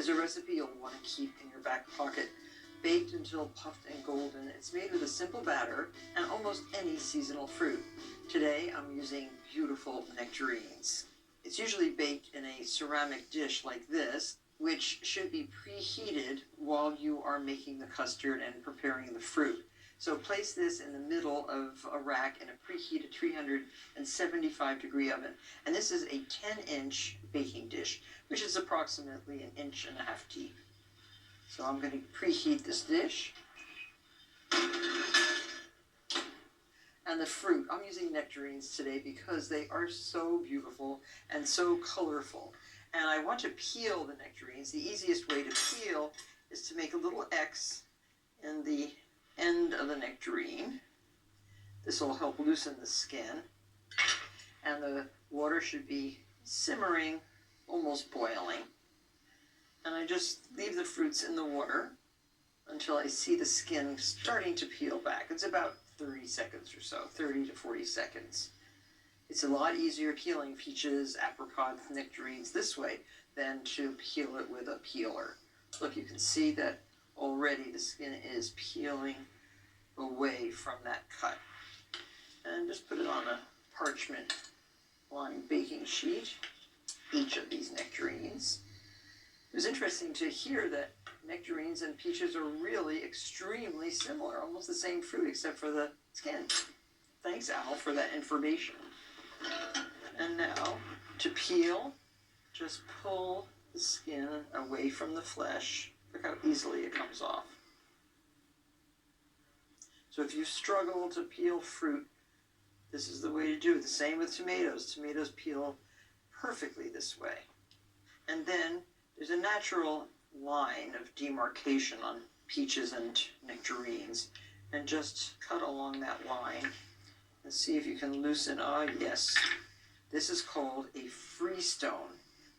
is a recipe you'll want to keep in your back pocket. Baked until puffed and golden, it's made with a simple batter and almost any seasonal fruit. Today I'm using beautiful nectarines. It's usually baked in a ceramic dish like this, which should be preheated while you are making the custard and preparing the fruit. So place this in the middle of a rack in a preheated 375-degree oven. And this is a 10-inch baking dish, which is approximately 1.5 inches deep. So I'm going to preheat this dish. And the fruit, I'm using nectarines today because they are so beautiful and so colorful. And I want to peel the nectarines. The easiest way to peel is to make a little X in the end of the nectarine. This will help loosen the skin. And the water should be simmering, almost boiling. And I just leave the fruits in the water until I see the skin starting to peel back. It's about 30 seconds or so, 30 to 40 seconds. It's a lot easier peeling peaches, apricots, nectarines this way than to peel it with a peeler. Look, you can see that already the skin is peeling away from that cut. And just put it on a parchment lined baking sheet, each of these nectarines. It was interesting to hear that nectarines and peaches are really extremely similar, almost the same fruit except for the skin. Thanks, Al, for that information. And now, to peel, just pull the skin away from the flesh. Look how easily it comes off. So if you struggle to peel fruit, this is the way to do it. The same with tomatoes. Tomatoes peel perfectly this way. And then there's a natural line of demarcation on peaches and nectarines. And just cut along that line and see if you can loosen. Yes. This is called a free stone.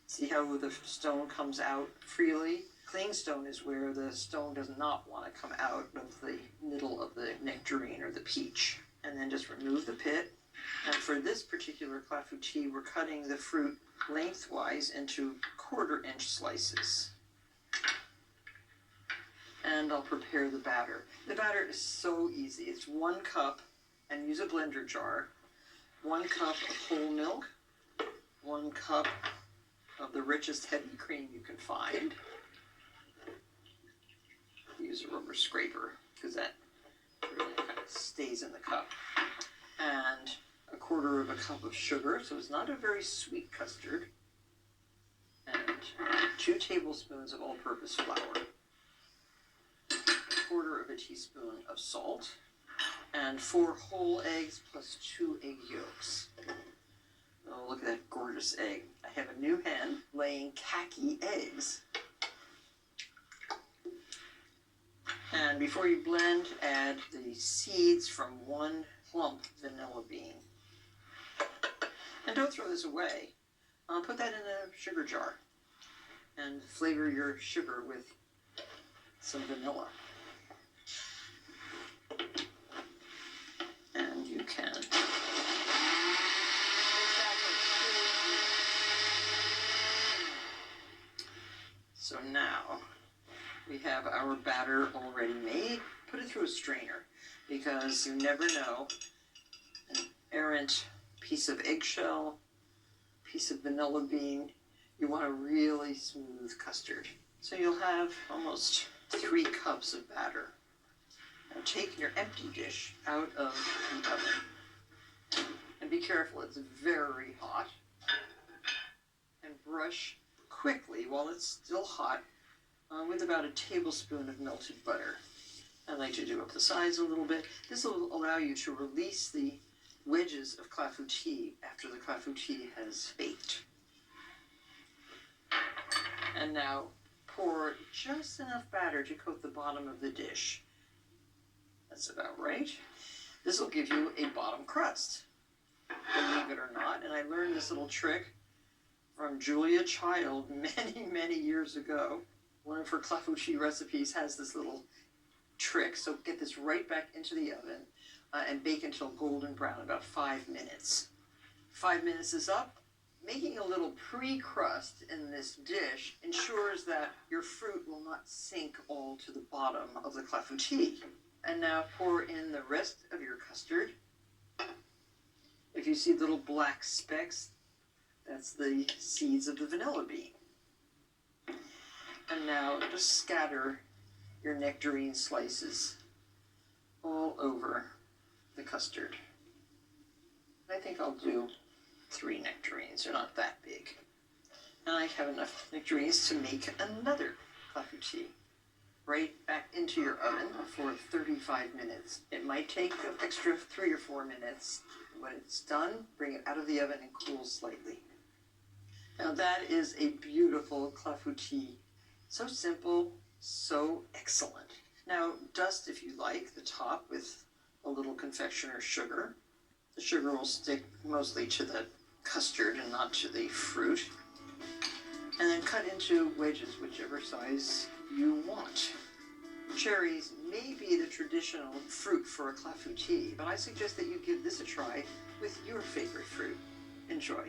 See how the stone comes out freely? Clean stone is where the stone does not want to come out of the middle of the nectarine or the peach. And then just remove the pit. And for this particular clafoutis, we're cutting the fruit lengthwise into 1/4 inch slices. And I'll prepare the batter. The batter is so easy. It's 1 cup, and use a blender jar, 1 cup of whole milk, 1 cup of the richest heavy cream you can find. Use a rubber scraper because that really kind of stays in the cup. And 1/4 cup of sugar, so it's not a very sweet custard. And 2 tablespoons of all-purpose flour. 1/4 teaspoon of salt. And 4 whole eggs plus 2 egg yolks. Oh, look at that gorgeous egg. I have a new hen laying khaki eggs. And before you blend, add the seeds from 1 plump vanilla bean. And don't throw this away. Put that in a sugar jar and flavor your sugar with some vanilla. And you can So now we have our batter already made. Put it through a strainer because you never know. An errant piece of eggshell, piece of vanilla bean. You want a really smooth custard. So you'll have almost 3 cups of batter. Now take your empty dish out of the oven. And be careful, it's very hot. And brush quickly while it's still hot with about a tablespoon of melted butter. I like to do up the sides a little bit. This will allow you to release the wedges of clafoutis after the clafoutis has baked. And now pour just enough batter to coat the bottom of the dish. That's about right. This will give you a bottom crust, believe it or not. And I learned this little trick from Julia Child many years ago. One of her clafoutis recipes has this little trick. So get this right back into the oven and bake until golden brown, about 5 minutes. 5 minutes is up. Making a little pre-crust in this dish ensures that your fruit will not sink all to the bottom of the clafoutis. And now pour in the rest of your custard. If you see little black specks, that's the seeds of the vanilla bean. And now just scatter your nectarine slices all over the custard. I think I'll do 3 nectarines. They're not that big. And I have enough nectarines to make another clafoutis. Right back into your oven for 35 minutes. It might take an extra 3 or 4 minutes. When it's done, bring it out of the oven and cool slightly. Now that is a beautiful clafoutis. So simple, so excellent. Now dust, if you like, the top with a little confectioner's sugar. The sugar will stick mostly to the custard and not to the fruit. And then cut into wedges, whichever size you want. Cherries may be the traditional fruit for a clafoutis, but I suggest that you give this a try with your favorite fruit. Enjoy.